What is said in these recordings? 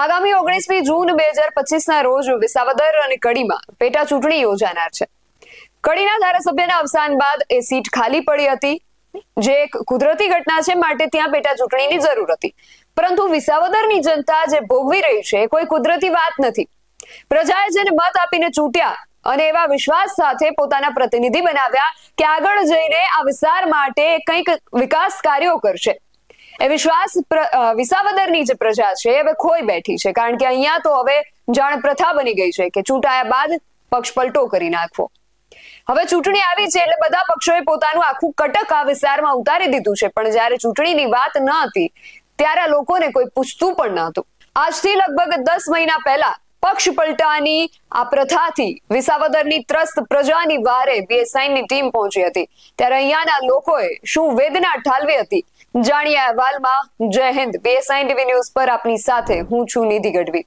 આગામી 19મી જૂન 2025ના રોજ વિસાવદર અને કડીમાં પેટા ચૂંટણી યોજાનાર છે. કડીના ધારાસભ્યના અવસાન બાદ એ સીટ ખાલી પડી હતી, જે એક કુદરતી ઘટના છે, માટે ત્યાં પેટા ચૂંટણીની જરૂર હતી. પરંતુ વિસાવદરની જનતા જે ભોગવી રહી છે એ કોઈ કુદરતી વાત નથી. પ્રજાએ જેને મત આપીને ચૂંટ્યા અને એવા વિશ્વાસ સાથે પોતાના પ્રતિનિધિ બનાવ્યા કે આગળ જઈને આ વિસ્તાર માટે કંઈક વિકાસ કાર્યો કરશે. એ વિશ્વાસ વિસાવદરની જે પ્રજા છે હવે ખોઈ બેઠી છે, કારણ કે અહીંયા તો હવે જાણ પ્રથા બની ગઈ છે કે ચૂંટાયા બાદ પક્ષ પલટો કરી નાખવો. હવે ચૂંટણી આવી છે એટલે બધા પક્ષોએ પોતાનું આખું કટક આ વિસ્તારમાં ઉતારી દીધું છે, પણ જ્યારે ચૂંટણીની વાત ન હતી ત્યારે આ લોકોને કોઈ પૂછતું પણ ન હતું. આજથી લગભગ 10 મહિના પહેલા પક્ષ પલટાની આ પ્રથાથી વિસાવદરની ત્રસ્ત પ્રજાની વારે બીએસઆઈની ટીમ પહોંચી હતી. ત્યારે અહીંયાના લોકોએ શું વેદના ઠાલવી હતી, જાણીએ અહેવાલમાં. જય હિન્દ. બીએસઆઈ ટીવી ન્યૂઝ પર આપની સાથે હું છું નિધિ ગઢવી.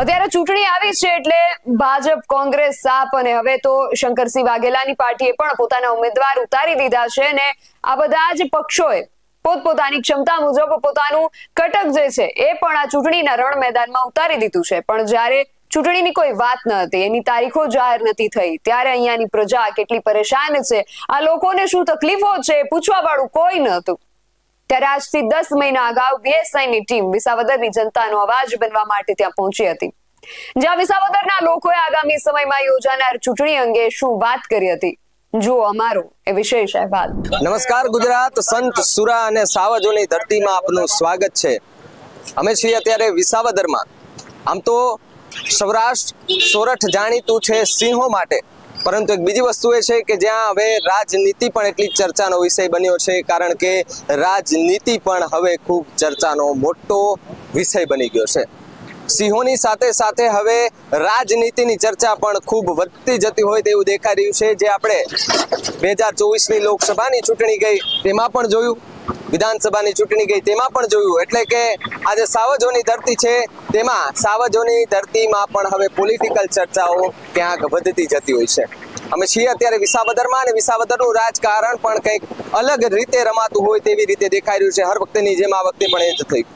અત્યારે ચૂંટણી આવી છે એટલે ભાજપ, કોંગ્રેસ, સાપ અને હવે તો શંકરસિંહ વાઘેલાની પાર્ટીએ પણ પોતાના ઉમેદવાર ઉતારી દીધા છે અને આ બધા જ પક્ષોએ પોતપોતાની ક્ષમતા મુજબ પોતાનું કટક જે છે એ પણ આ ચૂંટણીના રણ મેદાનમાં ઉતારી દીધું છે. પણ જ્યારે ચૂંટણીની કોઈ વાત ન હતી, એની તારીખો જાહેર નથી થઈ, ત્યારે અહીંયાની પ્રજા કેટલી પરેશાન છે, આ લોકોને શું તકલીફો છે, પૂછવા વાળું કોઈ ન હતું. ત્યારે આજથી 10 મહિના અગાઉ બીએસઆઈની ટીમ વિસાવદરની જનતાનો અવાજ બનવા માટે ત્યાં પહોંચી હતી, જ્યાં વિસાવદરના લોકોએ આગામી સમયમાં યોજાનાર ચૂંટણી અંગે શું વાત કરી હતી. જુઓ અમારો એ વિશેષ અહેવાલ. નમસ્કાર ગુજરાત, સંત સુરા અને સાવજોની ધરતીમાં આપનું સ્વાગત છે. અમે છીએ અત્યારે વિસાવદરમાં. આમ તો સૌરાષ્ટ્ર સોરઠ જાણીતું છે સિંહો માટે, પરંતુ એક બીજી વસ્તુ એ છે કે જ્યાં હવે રાજનીતિ પણ એટલી ચર્ચાનો વિષય બન્યો છે, કારણ કે રાજનીતિ પણ હવે ખૂબ ચર્ચાનો મોટો વિષય બની ગયો છે. સિંહોની સાથે સાથે હવે રાજનીતિની ચર્ચા પણ ખૂબ વધતી જતી હોય તેવું દેખાઈ રહ્યું છે. જે આપણે 2024ની લોકસભાની ચૂંટણી ગઈ તેમાં પણ જોયું, વિધાનસભાની ચૂંટણી ગઈ તેમાં પણ જોયું. એટલે કે આજે સાવજોની ધરતી છે, તેમાં સાવજોની ધરતીમાં પણ હવે પોલિટિકલ ચર્ચાઓ ક્યાંક વધતી જતી હોય છે. અમે છીએ અત્યારે વિસાવદરમાં અને વિસાવદરનું રાજકારણ પણ કંઈક અલગ રીતે રમાતું હોય તેવી રીતે દેખાઈ રહ્યું છે. હર વખતેની જેમ આ વખતે પણ એ જ થયું,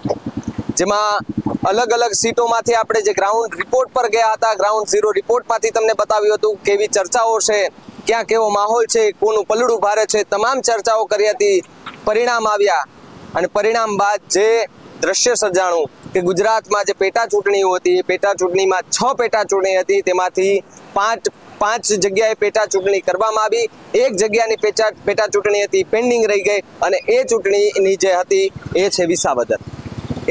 જેમાં અલગ અલગ સીટોમાંથી આપણે જે ગ્રાઉન્ડ રિપોર્ટ પર ગયા હતા, ગ્રાઉન્ડ ઝીરો રિપોર્ટમાંથી તમને બતાવ્યું હતું કેવી ચર્ચાઓ છે, ક્યાં કેવો માહોલ છે, કોનું પલડું ભારે છે, તમામ ચર્ચાઓ કરી હતી. પરિણામ આવ્યા અને પરિણામ બાદ જે દ્રશ્ય સર્જાણું કે ગુજરાતમાં જે પેટા ચૂંટણીઓ હતી એ પેટા ચૂંટણીમાં 6 પેટા ચૂંટણી હતી, તેમાંથી પાંચ જગ્યાએ પેટા ચૂંટણી કરવામાં આવી. એક જગ્યાની પેટા ચૂંટણી હતી પેન્ડિંગ રહી ગઈ, અને એ ચૂંટણીની જે હતી એ છે વિસાવદર.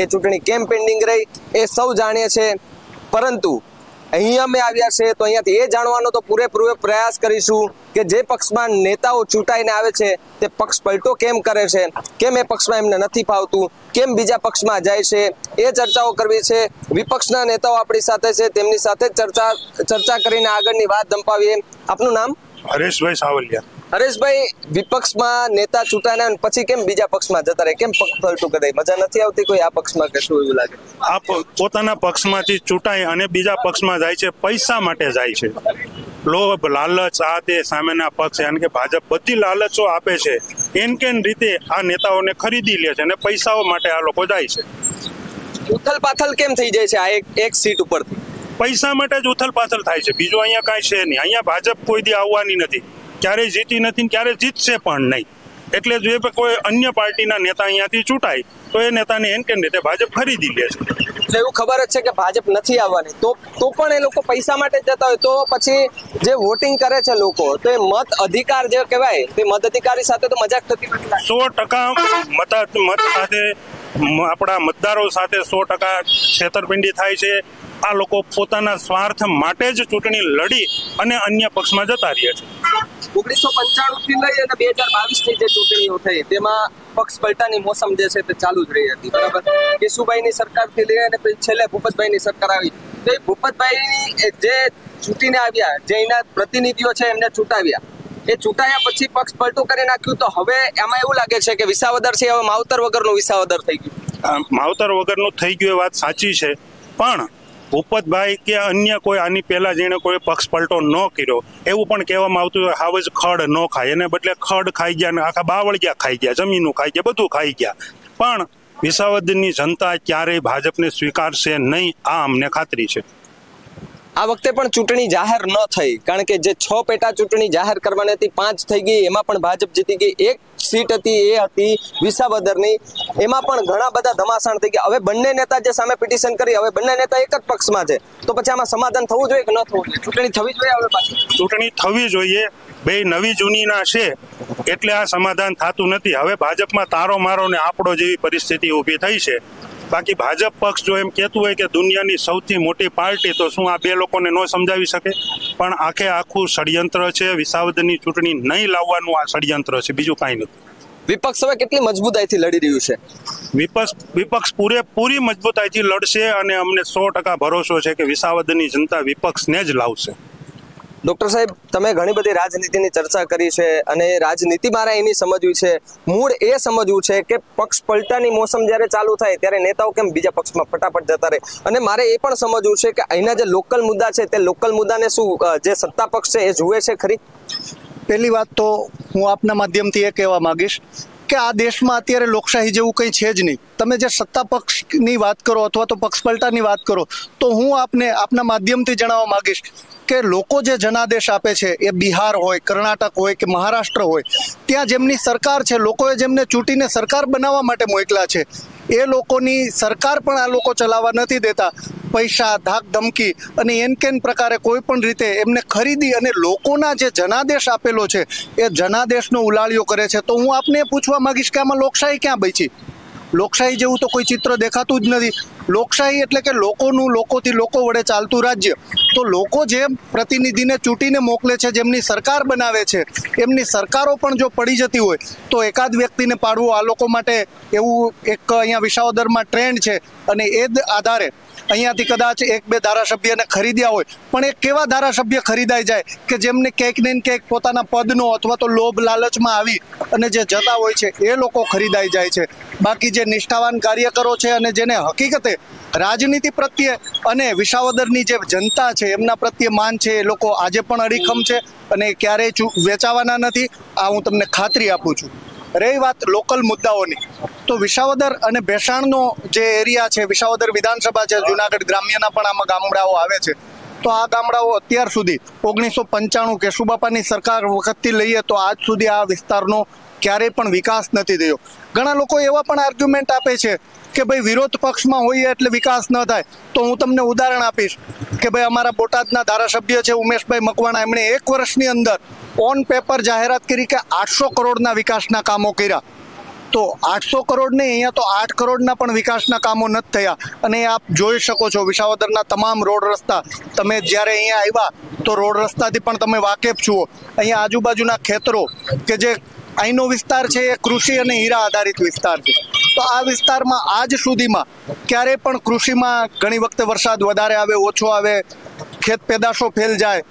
એ ચૂંટણી કેમ પેન્ડિંગ રહી એ સૌ જાણીએ છે, પરંતુ અહીંયા અમે આવ્યા છે તો અહીંયાથી એ જાણવાનો તો પૂરેપૂરો પ્રયાસ કરીશું કે જે પક્ષમાં નેતાઓ ચૂંટાઈને આવે છે તે પક્ષ પલટો કેમ કરે છે, કેમ એ પક્ષમાં એમને નથી ફાવતું, કેમ બીજા પક્ષમાં જાય છે, એ ચર્ચાઓ કરવી છે. વિપક્ષના નેતાઓ આપણી સાથે છે, તેમની સાથે ચર્ચા કરીને આગળની વાત ધંપાવીએ. આપનું નામ? હરેશભાઈ સાવલિયા. હરેશભાઈ, વિપક્ષમાં નેતા ચૂંટાઈને પછી કેમ બીજા પક્ષમાં જતા રહે, કેમ પક્ષ પલટું કરે? મજા નથી આવતી કોઈ આ પક્ષમાં કે શું એવું લાગે? આ પોતાના પક્ષમાંથી ચૂંટાય અને બીજા પક્ષમાં જાય છે, પૈસા માટે જાય છે. લોભ, લાલચ, આ તે સામેના પક્ષ એટલે કે ભાજપ બધી લાલચો આપે છે, એન રીતે આ નેતાઓને ખરીદી લે છે અને પૈસાઓ માટે આ લોકો જાય છે. ઉથલ પાથલ કેમ થઈ જાય છે આ એક સીટ ઉપરથી? પૈસા માટે જ ઉથલ પાથલ થાય છે, બીજું અહીંયા કાંઈ છે નહીં. અહીંયા ભાજપ કોઈ દી આવવાની નથી, ક્યારેય જીતી નથી, ક્યારે જીતશે પણ નહીં. એટલે જો કોઈ અન્ય પાર્ટીના નેતા અહીંયાથી ચૂંટાય તો એ નેતાને એન રીતે ભાજપ ખરીદી લે છે. એટલે એવું ખબર જ છે કે ભાજપ નથી આવવાની, તો પણ એ લોકો પૈસા માટે જતા હોય, તો પછી જે વોટિંગ કરે છે લોકો, તો એ મત અધિકાર જે કહેવાય તે મત અધિકારી સાથે તો મજાક થતી નથી. 100% મત સાથે આપણા મતદારો સાથે 100% છેતરપિંડી થાય છે. આ લોકો પોતાના સ્વાર્થ માટે જ ચૂંટણી લડી અને અન્ય પક્ષમાં જતા રહે છે. 1995 થી લઈ અને 2022 ની જે ચૂંટણીઓ થઈ તેમાં પક્ષ પલટાની મોસમ જે છે તે ચાલુ જ રહી હતી, બરાબર? કેશુભાઈની સરકારથી લઈ અને છેલ્લે ભૂપતભાઈની સરકાર આવી, તો એ ભૂપતભાઈની જે ચૂંટીને આવ્યા, જે એના પ્રતિનિધિઓ છે એમને ચૂંટાવ્યા, એ ચૂંટાયા પછી પક્ષ પલટું કરી નાખ્યું. તો હવે એમાં એવું લાગે છે કે વિસાવદર છે હવે માવતર વગરનું વિસાવદર થઈ ગયું. માવતર વગરનું થઈ ગયું એ વાત સાચી છે, પણ ભૂપતભાઈ કે અન્ય કોઈ આની પહેલા જેને કોઈ પક્ષ પલટો ન કર્યો એવું પણ કહેવામાં આવતું હોય, હાવજ ખડ ન ખાય, એને બદલે ખડ ખાઈ ગયા ને આખા બાવળિયા ખાઈ ગયા, જમીનો ખાઈ ગયા, બધું ખાઈ ગયા. પણ વિસાવદરની જનતા ક્યારેય ભાજપને સ્વીકારશે નહીં, આ અમને ખાતરી છે. આ વખતે પણ ચૂંટણી જાહેર ન થઈ, કારણ કે જે 6 પેટા ચૂંટણી જાહેર કરવાની હતી 5 થઈ ગઈ, એમાં પણ ભાજપ જીતી ગઈ. એક સીટ હતી એ હતી વિસાવદરની, એમાં પણ ઘણા બધા ધમાસાણ થઈ ગયા. હવે બંને નેતા જે સામે પિટિશન કરી, હવે બંને નેતા એક જ પક્ષમાં છે, તો પછી આમાં સમાધાન થવું જોઈએ કે ન થવું જોઈએ? ચૂંટણી થવી જોઈએ હવે પાછી? ચૂંટણી થવી જોઈએ. બે નવી જૂનીના છે એટલે આ સમાધાન થતું નથી. હવે ભાજપમાં તારો મારો ને આપણો જેવી પરિસ્થિતિ ઊભી થઈ છે. બાકી ભાજપ પક્ષ જો એમ કહેતું હોય કે દુનિયાની સૌથી મોટી પાર્ટી, તો શું આ બે લોકોને ન સમજાવી શકે? પણ આખે આખું ષડયંત્ર છે. વિસાવદરની ચૂંટણી નહીં લાવવાનું આ ષડયંત્ર છે, બીજું કાંઈ નથી. વિપક્ષ હવે કેટલી મજબૂતાઈથી લડી રહ્યું છે? વિપક્ષ પૂરેપૂરી મજબૂતાઈથી લડશે અને અમને 100% ભરોસો છે કે વિસાવદરની જનતા વિપક્ષને જ લાવશે. ડોક્ટર સાહેબ, તમે ઘણી બધી રાજનીતિની ચર્ચા કરી છે અને રાજનીતિ મારે એની સમજવી છે, મૂળ એ સમજવું છે કે પક્ષ પલટાની મોસમ જ્યારે ચાલુ થાય ત્યારે નેતાઓ કેમ બીજા પક્ષમાં ફટાફટ જતા રહે, અને મારે એ પણ સમજવું છે કે અહીંના જે લોકલ મુદ્દા છે તે લોકલ મુદ્દાને શું જે સત્તા પક્ષ છે એ જુએ છે ખરી? પહેલી વાત તો હું આપના માધ્યમથી એ કહેવા માંગીશ કે આ દેશમાં અત્યારે લોકશાહી જેવું કંઈ છે જ નહીં. તમે જે સત્તા પક્ષની વાત કરો અથવા તો પક્ષ પલટાની વાત કરો, તો હું આપના માધ્યમથી જણાવવા માંગીશ કે લોકો જે જનાદેશ આપે છે એ બિહાર હોય, કર્ણાટક હોય કે મહારાષ્ટ્ર હોય, ત્યાં જેમની સરકાર છે, લોકોએ જેમને ચૂંટીને સરકાર બનાવવા માટે મોકલ્યા છે, એ લોકોની સરકાર પણ આ લોકો ચલાવવા નથી દેતા. પૈસા, ધાક ધમકી અને એનકેન પ્રકારે કોઈ પણ રીતે એમને ખરીદી અને લોકોના જે જનાદેશ આપેલો છે એ જનાદેશનો ઉલાળ્યો કરે છે. તો હું આપને પૂછવા માંગીશ કે આમાં લોકશાહી ક્યાં બચી? લોકશાહી જેવું તો કોઈ ચિત્ર દેખાતું જ નથી. લોકશાહી એટલે કે લોકોનું, લોકોથી લોકો વડે ચાલતું રાજ્ય. તો લોકો જે પ્રતિનિધિને ચૂંટીને મોકલે છે, જેમની સરકાર બનાવે છે, એમની સરકારો પણ જો પડી જતી હોય તો એકાદ વ્યક્તિને પાડવું આ લોકો માટે એવું એક અહીંયા વિસાવદરમાં ટ્રેન્ડ છે. અને એ જ આધારે અહીંયાથી કદાચ 1-2 ધારાસભ્યને ખરીદ્યા હોય, પણ એ કેવા ધારાસભ્ય ખરીદાઈ જાય કે જેમને ક્યાંક ને ક્યાંક પોતાના પદનો અથવા તો લોભ લાલચમાં આવી અને જે જતા હોય છે એ લોકો ખરીદાઈ જાય છે. બાકી જે નિષ્ઠાવાન કાર્યકરો છે અને જેને હકીકતે રાજનીતિ પ્રત્યે અને વિસાવદરની જે જનતા છે એમના પ્રત્યે માન છે, એ લોકો આજે પણ અડીખમ છે અને ક્યારેય વેચાવાના નથી, આ હું તમને ખાતરી આપું છું. રહી વાત લોકલ મુદ્દાઓની, તો વિસાવદર અને ભેસાણનો જે એરિયા છે, વિસાવદર વિધાનસભા છે, જુનાગઢ ગ્રામ્યના પણ આમાં ગામડાઓ આવે છે. તો આ ગામડાઓ અત્યાર સુધી 1995 કેશુબાપાની સરકાર વખતથી લઈએ તો આજ સુધી આ વિસ્તારનો ક્યારેય પણ વિકાસ નથી થયો. ઘણા લોકો એવા પણ આર્ગ્યુમેન્ટ આપે છે કે ભાઈ વિરોધ પક્ષમાં હોઈએ એટલે વિકાસ ન થાય. તો હું તમને ઉદાહરણ આપીશ કે ભાઈ અમારા બોટાદના ધારાસભ્ય છે ઉમેશભાઈ મકવાણા, એમણે 1 વર્ષની અંદર ઓન પેપર જાહેરાત કરી કે 800 કરોડના વિકાસના કામો કર્યા. તો 800 કરોડ નહીં, અહીંયા તો 8 કરોડના પણ વિકાસના કામો નથી થયા. અને આપ જોઈ શકો છો વિસાવદરના તમામ રોડ રસ્તા, તમે જ્યારે અહીંયા આવ્યા તો રોડ રસ્તાથી પણ તમે વાકેફ છો. અહીંયા આજુબાજુના ખેતરો કે જે અહીંનો વિસ્તાર છે એ કૃષિ અને હીરા આધારિત વિસ્તાર છે. તો આ વિસ્તારમાં આજ સુધીમાં ક્યારેય પણ કૃષિમાં ઘણી વખતે વરસાદ વધારે આવે, ઓછો આવે, ખેત પેદાશો ફેલ જાય,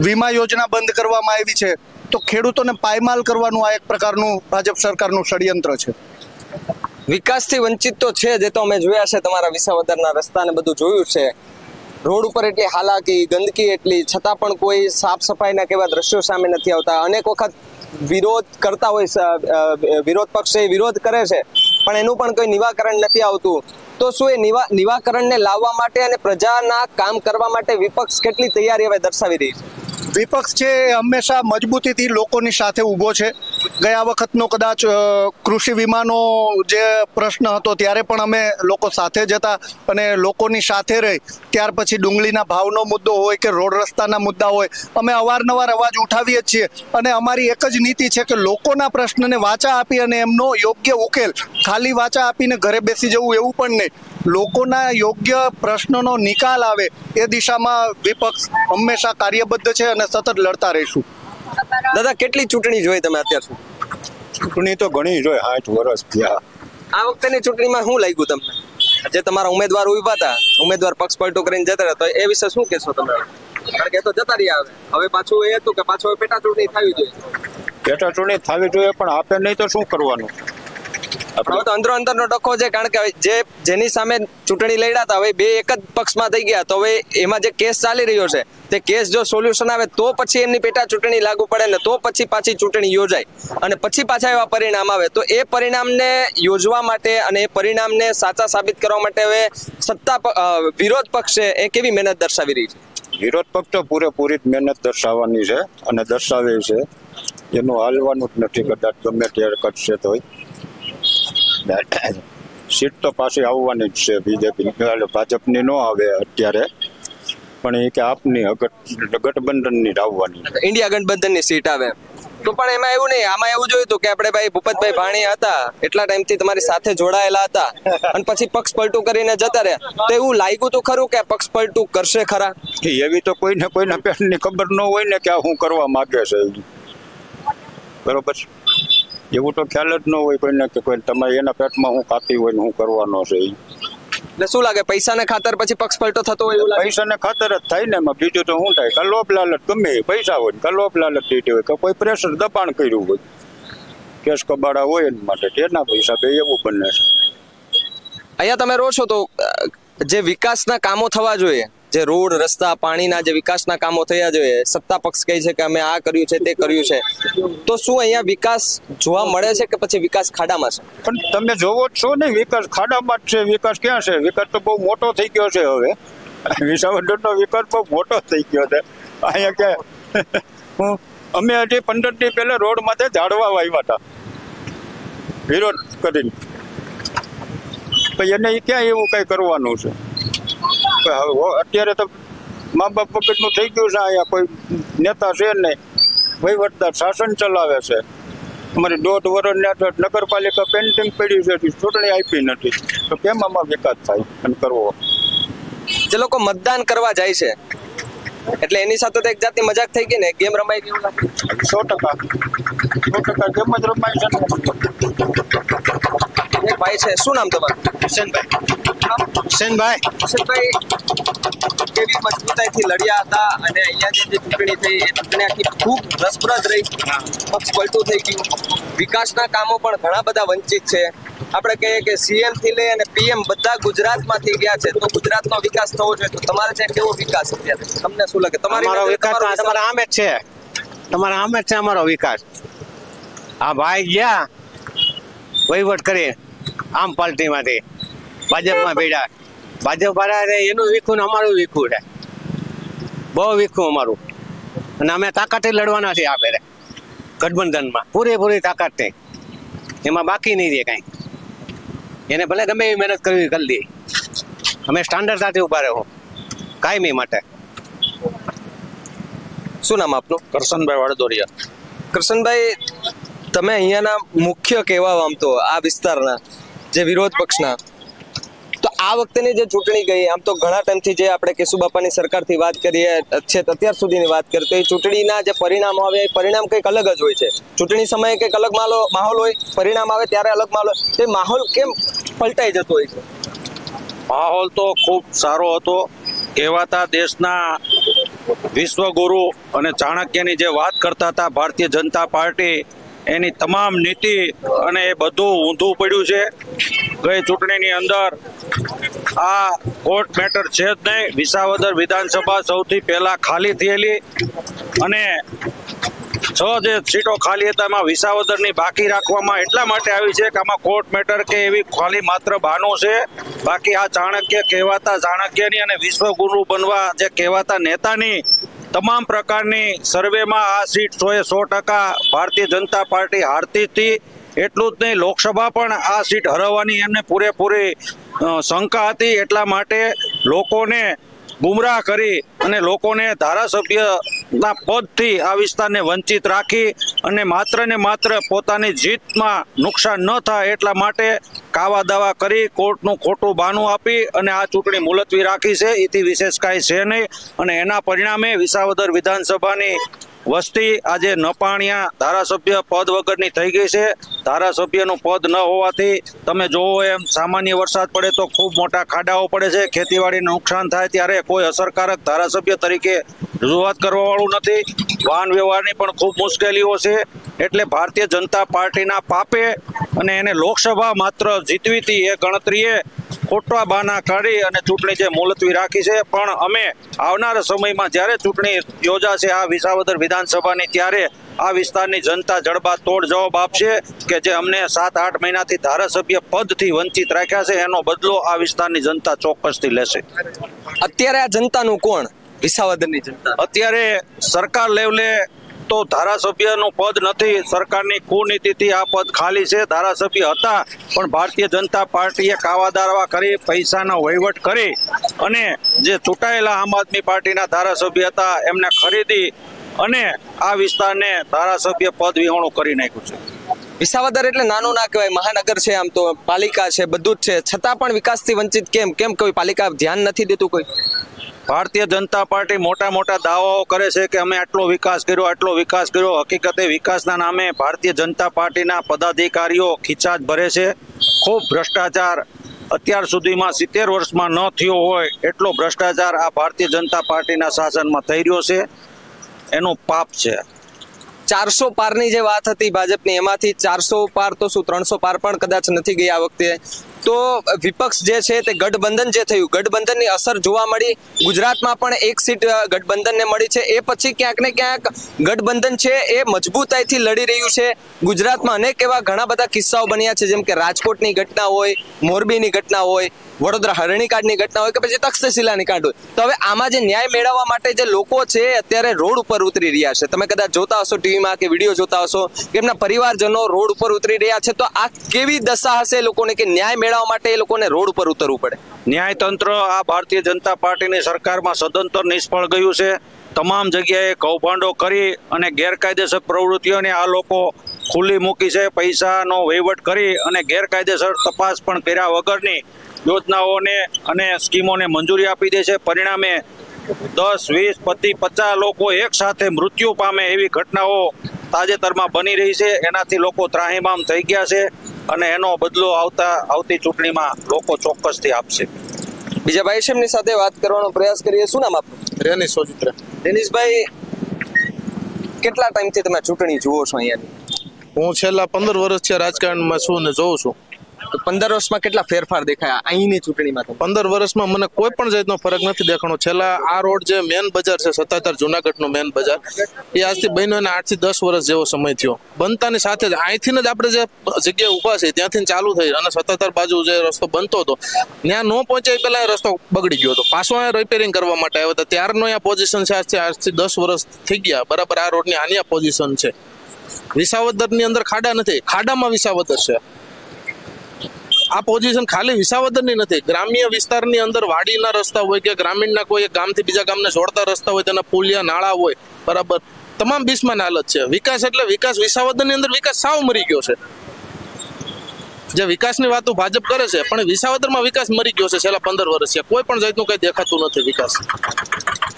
વીમા યોજના બંધ કરવામાં આવી છે. તો ખેડૂતોને પાયમાલ કરવાનું આ એક પ્રકારનું ભાજપ સરકારનું ષડયંત્ર છે. વિકાસથી વંચિત તો છે જ, એ તો અમે જોયા છે, તમારા વિસાવદરના રસ્તાને બધું જોયું છે. રોડ ઉપર એટલી હાલાકી, ગંદકી એટલી, છતાં પણ કોઈ સાફ સફાઈના કેવા દ્રશ્યો સામે નથી આવતા. અનેક વખત વિરોધ કરતા હોય, વિરોધ પક્ષ એ વિરોધ કરે છે, પણ એનું પણ કોઈ નિવાકરણ નથી આવતું. તો શું એ નિવાકરણને લાવવા માટે અને પ્રજાના કામ કરવા માટે વિપક્ષ કેટલી તૈયારી હવે દર્શાવી રહી છે? વિપક્ષ છે એ હંમેશા મજબૂતીથી લોકોની સાથે ઊભો છે. ગયા વખતનો કદાચ કૃષિ વીમાનો જે પ્રશ્ન હતો ત્યારે પણ અમે લોકો સાથે જ હતા અને લોકોની સાથે રહી. ત્યાર પછી ડુંગળીના ભાવનો મુદ્દો હોય કે રોડ રસ્તાના મુદ્દા હોય, અમે અવારનવાર અવાજ ઉઠાવીએ જ છીએ. અને અમારી એક જ નીતિ છે કે લોકોના પ્રશ્નને વાચા આપી અને એમનો યોગ્ય ઉકેલ, ખાલી વાચા આપીને ઘરે બેસી જવું એવું પણ નહીં, લોકોના યોગ્ય પ્રશ્નોનો નિકાલ આવે એ દિશામાં વિપક્ષ હંમેશા કાર્યબદ્ધ છે અને સતત લડતા રહીશું. દાદા, કેટલી ચૂંટણી જોઈ તમે અત્યાર સુધી? ચૂંટણી તો ઘણી જોઈ, 8 વર્ષ થયા. આ વખતેની ચૂંટણીમાં શું લાગ્યું તમને? જે તમારા ઉમેદવાર ઉભા હતા, ઉમેદવાર પક્ષ પલટો કરીને જતા રહ્યા, તો એ વિશે શું કહેશો તમે? કારણ કે એ તો જતા રહ્યા, હવે પાછું એ હતું કે પાછું હવે પેટા ચૂંટણી થવી જોઈએ. પેટા ચૂંટણી થવી જોઈએ, પણ આપે નહીં તો શું કરવાનું? હવે તો અંદરો અંદરનો ડખો છે, કારણ કે હવે જેની સામે ચૂંટણી લડ્યા હતા હવે બે એક જ પક્ષમાં થઈ ગયા, તો હવે એમાં જે કેસ ચાલી રહ્યો છે તે કેસ જો સોલ્યુશન આવે તો પછી એમની પેટા ચૂંટણી લાગુ પડે ને તો પછી પાછી ચૂંટણી યોજાય અને પછી પાછા એવા પરિણામ આવે, તો એ પરિણામને યોજવા માટે અને એ પરિણામને સાચા સાબિત કરવા માટે હવે વિરોધ પક્ષ છે એ કેવી મહેનત દર્શાવી રહી છે? વિરોધ પક્ષ તો પૂરેપૂરી જ મહેનત દર્શાવવાની છે અને દર્શાવે છે, એનું હાલવાનું જ નથી, કદાચ ગમે ત્યારે કરશે તોય સીટ તો પાછી આવવાની જ છે બીજેપી ભાજપની ન આવે અત્યારે, પણ એ કે આપની ગઠબંધનની આવવાની. ઇન્ડિયા ગઠબંધનની સીટ આવે તો પણ એમાં એવું નહીં, આમાં એવું જોયું હતું કે આપણે ભાઈ ભૂપતભાઈ ભાણિયા હતા એટલા ટાઈમથી તમારી સાથે જોડાયેલા હતા અને પછી પક્ષ પલટું કરીને જતા રહ્યા, તો એવું લાગ્યું તો ખરું કે પક્ષ પલટું કરશે ખરા? એવી તો કોઈના પેટની ખબર ન હોય ને કે આ શું કરવા માંગે છે, બરોબર? એવું તો ખ્યાલ જ ન હોય કોઈને કે કોઈ તમારે એના પેટમાં હું કાપી હોય ને હું કરવાનો છે. એટલે શું લાગે પૈસાને ખાતર પછી પક્ષ પલટો થતો હોય એવું લાગે? પૈસાને ખાતર જ થાય ને, એમાં બીજું તો શું થાય? કલોપ લાલચ ગમે એ પૈસા હોય, કલોપ લાલચ દીધી હોય કે કોઈ પ્રેશર દબાણ કર્યું હોય, કેસ કબાડા હોય એના માટે તેના પૈસા બે એવું બને છે. અહીંયા તમે રહો છો તો જે વિકાસના કામો થવા જોઈએ, જે રોડ રસ્તા પાણીના જે વિકાસના કામો થયા જોઈએ, સત્તા પક્ષ કહે છે કે અમે આ કર્યું છે તે કર્યું છે, તો શું અહીંયા વિકાસ જોવા મળે છે કે પછી વિકાસ ખાડામાં છે? પણ તમે જોવો જ છો ને, વિકાસ ખાડામાં જ છે. વિકાસ ક્યાં છે? વિકાસ તો બહુ મોટો થઈ ગયો છે હવે. વિસાવદરનો વિકાસ બહુ મોટો થઈ ગયો છે. અહીંયા કે અમે હજી 15 દી પહેલા રોડ માથે ઝાડવા વાવ્યા હતા વિરોધ કરીને, એને ક્યાં એવું કઈ કરવાનું છે? અત્યારે તો મા બાપ વખતનું થઈ ગયું છે. અહીંયા કોઈ નેતા છે નહીં, વહીવટદાર શાસન ચલાવે છે. અમારી 1.5 વર્ષ નગરપાલિકા પેન્ટિંગ પડી છે, ચૂંટણી આપી નથી, તો કેમ આમાં વિકાસ થાય અને કરવો? જે લોકો મતદાન કરવા જાય છે એટલે એની સાથે તો એક જાતની મજાક થઈ ગઈ ને, ગેમ રમાઈ ગઈ એવું લાગે? 100% ગેમ જ રમાય છે. એક ભાઈ છે, શું નામ તમારું? હુસેનભાઈ કેવી મજબૂતાઈથી લડ્યા હતા અને અહીંયા જે ચૂંટણી થઈ એ ચૂંટણી આખી ખૂબ રસપ્રદ રહી, પક્ષ પલટું થઈ ગયું, વિકાસના કામો પણ ઘણા બધા વંચિત છે. આપણે કહીએ કે સીએમ થી લઈ અને પીએમ બધા ગુજરાતમાંથી ગયા છે, તો ગુજરાતનો વિકાસ થવો જોઈએ, તો તમારે ત્યાં કેવો વિકાસ અત્યારે તમને શું લાગે? અમારો વિકાસ તમારા આમે જ છે, તમારા આમે જ છે અમારો વિકાસ. આ ભાઈ ગયા વહીવટ કરી આમ પાર્ટીમાંથી ભાજપમાં ભેડા, ભાજપ વાળા એનું વીખું ને અમારું વીખું છે, બહુ વીખું અમારું, અને અમે તાકાતથી લડવાના છીએ. આપણે ગઠબંધનમાં પૂરેપૂરી તાકાતથી, એમાં બાકી નહીં રહે કાંઈ. એને ભલે ગમે એવી મહેનત કરવી કરી દઈએ, અમે સ્ટાન્ડર્ડ સાથે ઉભા રહો કાયમી માટે. શું નામ આપનું? કરશનભાઈ વાડદોરિયા. કૃષ્ણભાઈ, તમે અહીંયાના મુખ્ય કહેવા આમ તો આ વિસ્તારના જે વિરોધ પક્ષના, તો આ વખતેની જે ચૂંટણી ગઈ, આમ તો ઘણા ટાઈમથી જે આપણે કેશુબાપાની સરકારથી વાત કરીએ છે અત્યાર સુધીની વાત કરીએ તો એ ચૂંટણીના જે પરિણામ આવે એ પરિણામ કંઈક અલગ જ હોય છે. ચૂંટણી સમયે કંઈક અલગ માહોલ હોય, પરિણામ આવે ત્યારે અલગ માહોલ હોય, તો એ માહોલ કેમ પલટાઈ જતો હોય છે? માહોલ તો ખૂબ સારો હતો. કહેવાતા દેશના વિશ્વગુરુ અને ચાણક્યની જે વાત કરતા હતા ભારતીય જનતા પાર્ટી, એની તમામ નીતિ અને એ બધું ઊંધું પડ્યું છે. ગઈ ચૂંટણીની અંદર આ કોર્ટ મેટર છે જ નહીં. વિસાવદર વિધાનસભા સૌથી પહેલા ખાલી થયેલી અને 6 જે સીટો ખાલી હતા એમાં વિસાવદરની બાકી રાખવામાં એટલા માટે આવી છે કે આમાં કોર્ટ મેટર કે એવી ખાલી માત્ર બહાનું છે. બાકી આ ચાણક્ય કહેવાતા ચાણક્યની અને વિશ્વગુરુ બનવા જે કહેવાતા નેતાની તમામ પ્રકારની સર્વેમાં આ સીટ 100% ભારતીય જનતા પાર્ટી હારતી હતી. એટલું જ નહીં, લોકસભા પણ આ સીટ હરાવવાની એમને પૂરેપૂરી શંકા હતી. એટલા માટે લોકોને ગુમરાહ કરી અને લોકોને ધારાસભ્યના પદથી આ વિસ્તારને વંચિત રાખી અને માત્ર ને માત્ર પોતાની જીતમાં નુકસાન ન થાય એટલા માટે કાવા દાવા કરી કોર્ટનું ખોટું બહાનું આપી અને આ ચૂંટણી મુલતવી રાખી છે. એથી વિશેષ કાંઈ છે નહીં અને એના પરિણામે વિસાવદર વિધાનસભાની વસ્તી આજે નપાણિયા ધારાસભ્ય પદ વગરની થઈ ગઈ છે. ધારાસભ્યનું પદ ન હોવાથી તમે જોવો એમ સામાન્ય વરસાદ પડે તો ખૂબ મોટા ખાડાઓ પડે છે. ખેતીવાડીને નુકસાન થાય ત્યારે કોઈ અસરકારક ધારાસભ્ય તરીકે રજૂઆત કરવા વાળું નથી. વાહન વ્યવહારની પણ ખૂબ મુશ્કેલીઓ છે. એટલે ભારતીય જનતા પાર્ટીના પાપે અને એને લોકસભા માત્ર જીતવીતી એ ગણતરીએ ખોટા બહાના કાઢી અને ચૂંટણી જે મુલતવી રાખી છે. પણ અમે આવનારા સમયમાં જ્યારે ચૂંટણી યોજાશે આ વિસાવદર વિધાનસભાની, ત્યારે આ વિસ્તારની જનતા જડબા તોડ જવાબ આપશે કે જે અમને 7-8 મહિનાથી ધારાસભ્ય પદથી વંચિત રાખ્યા છે એનો બદલો આ વિસ્તારની જનતા ચોક્કસથી લેશે. અત્યારે આ જનતાનું કોણ? વિસાવદરની જનતા. અત્યારે સરકાર લેવલે તો ધારાસભ્યનું પદ નથી. સરકારની કુનીતિથી આ પદ ખાલી છે. ધારાસભ્ય હતા પણ ભારતીય જનતા પાર્ટીએ કાવાદારવા કરી, પૈસાનો વહીવટ કરી અને જે ચૂંટાયેલા આમ આદમી પાર્ટીના ધારાસભ્ય હતા એમને ખરીદી અને આ વિસ્તારને ધારાસભ્ય પદ વિહોણું કરી નાખ્યું છે. વિસાવદર એટલે નાનું ના કહેવાય, મહાનગર છે, આમ તો પાલિકા છે, બધું જ છે, છતાં પણ વિકાસથી વંચિત કેમ કોઈ પાલિકા ધ્યાન નથી દેતું? કોઈ ભારતીય જનતા પાર્ટી મોટા મોટા દાવાઓ કરે છે કે અમે આટલો વિકાસ કર્યો. હકીકતે વિકાસના નામે ભારતીય જનતા પાર્ટીના પદાધિકારીઓ ખીચાજ ભરે છે. ખૂબ ભ્રષ્ટાચાર અત્યાર સુધીમાં 70 વર્ષમાં ન થયો હોય એટલો ભ્રષ્ટાચાર આ ભારતીય જનતા પાર્ટીના શાસનમાં થઈ રહ્યો છે. એનું પાપ છે. 400 પારની જે વાત હતી ભાજપની, એમાંથી 400 પાર તો શું 300 પાર પણ કદાચ નથી ગઈ આ વખતે. તો વિપક્ષ જે છે તે ગઠબંધન જે થયું, ગઠબંધનની અસર જોવા મળી. ગુજરાતમાં પણ એક સીટ ગઠબંધનને મળી છે. એ પછી ક્યાંક ને ક્યાંક ગઠબંધન છે એ મજબૂતાઈથી લડી રહ્યું છે. ગુજરાતમાં અનેક એવા ઘણા બધા કિસ્સાઓ બન્યા છે, જેમ કે રાજકોટની ઘટના હોય, મોરબીની ઘટના હોય, વડોદરા હરણીકાંડની ઘટના હોય કે પછી તક્ષશિલાની કાંડ હોય. તો હવે આમાં જે ન્યાય મેળવવા માટે જે લોકો છે અત્યારે રોડ ઉપર ઉતરી રહ્યા છે, તમે કદાચ જોતા હશો ટીવીમાં કે વિડીયો જોતા હશો કે એમના પરિવારજનો રોડ ઉપર ઉતરી રહ્યા છે. તો આ કેવી દશા હશે લોકોને કે ન્યાય મેળવવા માટે એ લોકોને રોડ ઉપર ઉતરવું પડે? ન્યાયતંત્ર આ ભારતીય જનતા પાર્ટીની સરકારમાં સદંતર નિષ્ફળ ગયું છે. તમામ જગ્યાએ કૌભાંડો કરી અને ગેરકાયદેસર પ્રવૃત્તિઓને આ લોકો ખુલ્લી મૂકી છે. પૈસાનો વહીવટ કરી અને ગેરકાયદેસર તપાસ પણ કર્યા વગરની યોજનાઓને અને સ્કીમોને મંજૂરી આપી દે છે. પરિણામે 10, 20, 50 લોકો એક સાથે મૃત્યુ પામે એવી ઘટનાઓ તાજેતરમાં બની રહી છે. એનાથી લોકો ત્રાહિમામ થઈ ગયા છે અને એનો બદલો આવતી ચૂંટણીમાં લોકો ચોક્કસથી આપશે. બીજા ભાઈ છે એમની સાથે વાત કરવાનો પ્રયાસ કરીએ. શું નામ આપનું? રેનીશ સોજિત્રા. દિનેશભાઈ, કેટલા ટાઈમથી તમે ચૂંટણી જુઓ છો અહીંયાની? હું છેલ્લા 15 વર્ષથી રાજકારણમાં છું ને જોઉં છું. તો 15 વર્ષમાં કેટલા ફેરફાર દેખાયા અહીંની ચૂંટણીમાં? 15 વર્ષમાં મને કોઈ પણ જાતનો ફરક નથી દેખાણો. છેલ્લા આ રોડ જે મેન બજાર છે, સત્તાધાર જુનાગઢનો મેન બજાર, એ આજથી બન્યો અને 8 થી 10 વર્ષ જેવો સમય થયો. બનતાની સાથે જ અહીંથી જ આપણે જે જગ્યાએ ઊભા છે ત્યાંથી ચાલુ થઈ અને સત્તાધાર બાજુ જે રસ્તો બનતો હતો ત્યાં ન પહોંચાય પહેલા રસ્તો બગડી ગયો હતો. પાછો અહીંયા રિપેરિંગ કરવા માટે આવ્યો હતો. ત્યારનો અહીંયા પોઝિશન છે. આજથી 10 વર્ષ થઈ ગયા બરાબર. આ રોડની આની આ પોઝિશન છે. વિસાવદરની અંદર ખાડા નથી, ખાડામાં વિસાવદર છે. આ પોઝિશન ખાલી વિસાવદરની નથી, ગ્રામ્ય વિસ્તારની અંદર વાડીના રસ્તા હોય કે ગ્રામીણના કોઈ ગામથી બીજા ગામને જોડતા રસ્તા હોય, તેના પુલિયા નાળા હોય બરાબર, તમામ બિસ્માન હાલત છે. વિકાસ એટલે વિકાસ, વિસાવદરની અંદર વિકાસ સાવ મરી ગયો છે. જે વિકાસની વાતો ભાજપ કરે છે પણ વિસાવદરમાં વિકાસ મરી ગયો છે. છેલ્લા 15 વર્ષથી કોઈ પણ જાતનું કઈ દેખાતું નથી વિકાસ.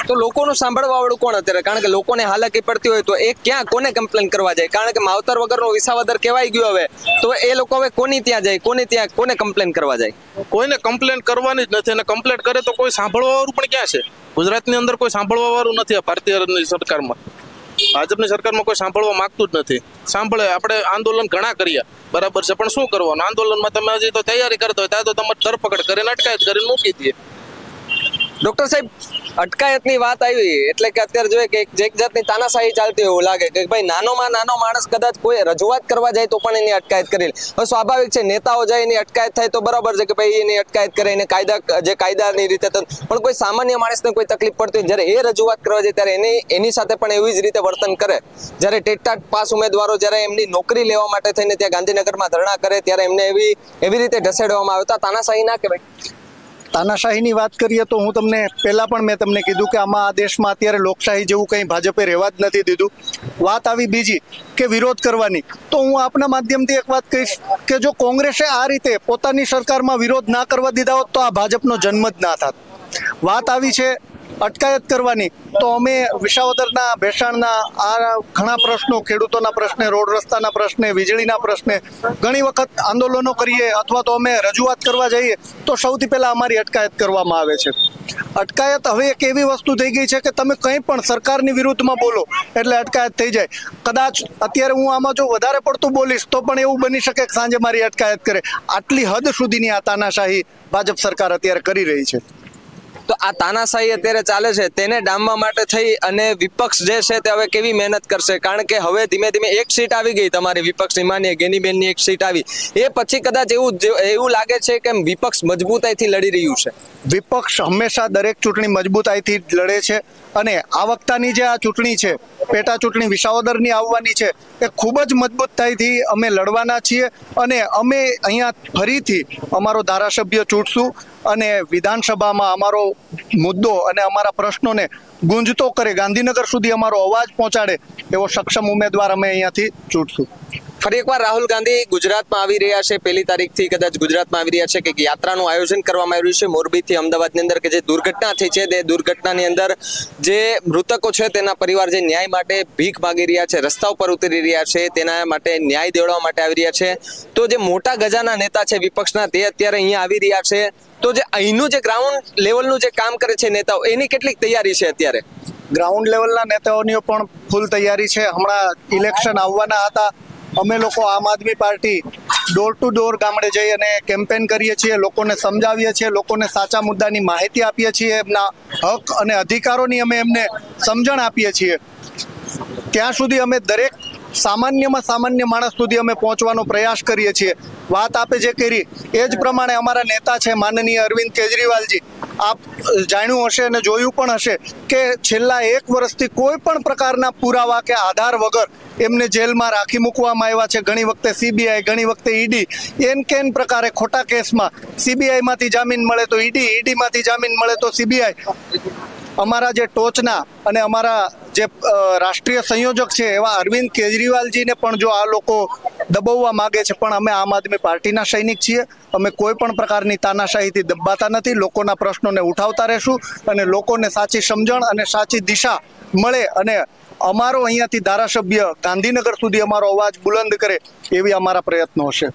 તો લોકોનું સાંભળવા વાળું કોણ અત્યારે? કારણ કે લોકોને હાલાકી પડતી હોય તો એ ક્યાં કોને કમ્પ્લેન કરવા જાય? કારણ કે માવતર વગરનો વિસાવદર કહેવાય ગયું હવે, તો એ લોકો હવે કોની ત્યાં જાય, કોને કમ્પ્લેન કરવા જાય? કોઈને કમ્પ્લેન કરવાની જ નથી અને કમ્પ્લેન કરે તો કોઈ સાંભળવા વાળું પણ ક્યાં છે? ગુજરાતની અંદર કોઈ સાંભળવા વાળું નથી. આ ભારતીય સરકારમાં, ભાજપની સરકારમાં કોઈ સાંભળવા માંગતું જ નથી. સાંભળે આપણે આંદોલન ઘણા કર્યા બરાબર છે, પણ શું કરવાનું? આંદોલનમાં તમે હજી તો તૈયારી કરતા હોય ત્યાં તો તમારે ધરપકડ કરીને અટકાયત કરીને મૂકી દે. ડોક્ટર સાહેબ, અટકાયતની વાત આવી એટલે કે અત્યારે જોઈએ કે એક જાતની તાનાશાહી ચાલતી એવું લાગે કે ભાઈ નાનોમાં નાનો માણસ કદાચ કોઈ રજૂઆત કરવા જાય તો પણ એની અટકાયત કરી લે. હવે સ્વાભાવિક છે, નેતાઓ જાય એની અટકાયત થાય તો બરાબર છે કે ભાઈ એની અટકાયત કરે, એને કાયદાની રીતે, પણ કોઈ સામાન્ય માણસને કોઈ તકલીફ પડતી હોય જ્યારે એ રજૂઆત કરવા જાય ત્યારે એની સાથે પણ એવી જ રીતે વર્તન કરે. જ્યારે ટેટ પાસ ઉમેદવારો જ્યારે એમની નોકરી લેવા માટે થઈને ત્યાં ગાંધીનગરમાં ધરણા કરે ત્યારે એમને એવી રીતે ઢસેડવામાં આવે તો તાનાશાહી ના કહેવાય? તાનાશાહીની વાત કરીએ તો હું તમને પહેલા પણ મેં તમને કીધું કે આમાં આ દેશમાં અત્યારે લોકશાહી જેવું કંઈ ભાજપે રહેવા જ નથી દીધું. વાત આવી બીજી કે વિરોધ કરવાની, તો હું આપના માધ્યમથી એક વાત કહીશ કે જો કોંગ્રેસે આ રીતે પોતાની સરકારમાં વિરોધ ના કરવા દીધા હોત તો આ ભાજપનો જન્મ જ ના થાત. વાત આવી છે અટકાયત કરવાની, તો અમે વિસાવદરના ભેસાણના આ ઘણા પ્રશ્નો, ખેડૂતોના પ્રશ્ને, રોડ રસ્તાના પ્રશ્ને, વીજળીના પ્રશ્ને ઘણી વખત આંદોલનો કરીએ અથવા તો અમે રજૂઆત કરવા જઈએ તો સૌથી પહેલા અમારી અટકાયત કરવામાં આવે છે. અટકાયત હવે એક એવી વસ્તુ થઈ ગઈ છે કે તમે કંઈ પણ સરકારની વિરુદ્ધમાં બોલો એટલે અટકાયત થઈ જાય. કદાચ અત્યારે હું આમાં જો વધારે પડતું બોલીશ તો પણ એવું બની શકે કે સાંજે મારી અટકાયત કરે. આટલી હદ સુધીની આ તાનાશાહી ભાજપ સરકાર અત્યારે કરી રહી છે. તો આ તાનાશાહી અત્યારે ચાલે છે તેને ડામવા માટે થઈ અને વિપક્ષ જે છે તે હવે કેવી મહેનત કરશે? કારણ કે હવે ધીમે ધીમે એક સીટ આવી ગઈ તમારી વિપક્ષની, માનીએ ગેનીબેનની એક સીટ આવી, એ પછી કદાચ એવું લાગે છે કે વિપક્ષ મજબૂતાઈથી લડી રહ્યું છે. વિપક્ષ હંમેશા દરેક ચૂંટણી મજબૂતાઈથી લડે છે અને આ વખતની જે આ ચૂંટણી છે, પેટા ચૂંટણી વિસાવદરની આવવાની છે, એ ખૂબ જ મજબૂતાઈથી અમે લડવાના છીએ અને અમે અહીંયા ફરીથી અમારો ધારાસભ્ય ચૂંટશું અને વિધાનસભામાં અમારો મુદ્દો અને અમારા પ્રશ્નોને ગુંજતો કરે, ગાંધીનગર સુધી અમારો અવાજ પહોંચાડે એવો સક્ષમ ઉમેદવાર અમે અહીંયાથી ચૂંટશું. ફરી એકવાર રાહુલ ગાંધી ગુજરાતમાં આવી રહ્યા છે. 1 તારીખથી કદાચ ગુજરાતમાં આવી રહ્યા છે કે યાત્રાનું આયોજન કરવામાં આવ્યું છે મોરબીથી અમદાવાદની અંદર, કે જે દુર્ઘટના થઈ છે તે દુર્ઘટનાની અંદર જે મૃતકો છે તેના પરિવાર જે ન્યાય માટે ભીખ માગી રહ્યા છે, રસ્તા ઉપર ઉતરી રહ્યા છે, તેના માટે ન્યાય દેવડાવવા માટે આવી રહ્યા છે. તો જે મોટા ગજાના નેતા છે વિપક્ષના તે અત્યારે અહીંયા આવી રહ્યા છે. તો જે અહીંનું જે ગ્રાઉન્ડ લેવલનું જે કામ કરે છે નેતાઓ, એની કેટલીક તૈયારી છે અત્યારે? ગ્રાઉન્ડ લેવલના નેતાઓની પણ ફૂલ તૈયારી છે. હમણાં ઇલેક્શન આવવાના હતા, અમે લોકો આમ આદમી પાર્ટી ડોર ટુ ડોર ગામડે જઈ અને કેમ્પેન કરીએ છીએ, લોકોને સમજાવીએ છીએ, લોકોને સાચા મુદ્દાની માહિતી આપીએ છીએ, એમના હક અને અધિકારોની અમે એમને સમજણ આપીએ છીએ. ત્યાં સુધી અમે દરેક સામાન્યમાં સામાન્ય માણસ સુધી અમે પહોંચવાનો પ્રયાસ કરીએ છીએ. વાત આપે જે કરી એ જ પ્રમાણે અમારા નેતા છે માનનીય અરવિંદ કેજરીવાલજી, આપ જાણ્યું હશે અને જોયું પણ હશે કે છેલ્લા 1 વર્ષથી કોઈ પણ પ્રકારના પુરાવા કે આધાર વગર એમને જેલમાં રાખી મૂકવામાં આવ્યા છે. ઘણી વખતે સીબીઆઈ, ઘણી વખતે ઈડી, કેન પ્રકારે ખોટા કેસમાં સીબીઆઈમાંથી જામીન મળે તો ઈડી, ઈડીમાંથી જામીન મળે તો સીબીઆઈ. અમારા જે ટોચના અને અમારા જે રાષ્ટ્રીય સંયોજક છે એવા અરવિંદ કેજરીવાલજીને પણ જો આ લોકો દબાવવા માંગે છે, પણ અમે આમ આદમી પાર્ટીના સૈનિક છીએ. અમે કોઈ પણ પ્રકારની તાનાશાહીથી દબાતા નથી. લોકોના પ્રશ્નોને ઉઠાવતા રહેશું અને લોકોને સાચી સમજણ અને સાચી દિશા મળે અને અમારો અહીંયાથી ધારાસભ્ય ગાંધીનગર સુધી અમારો અવાજ બુલંદ કરે એવી અમારા પ્રયત્નો હશે.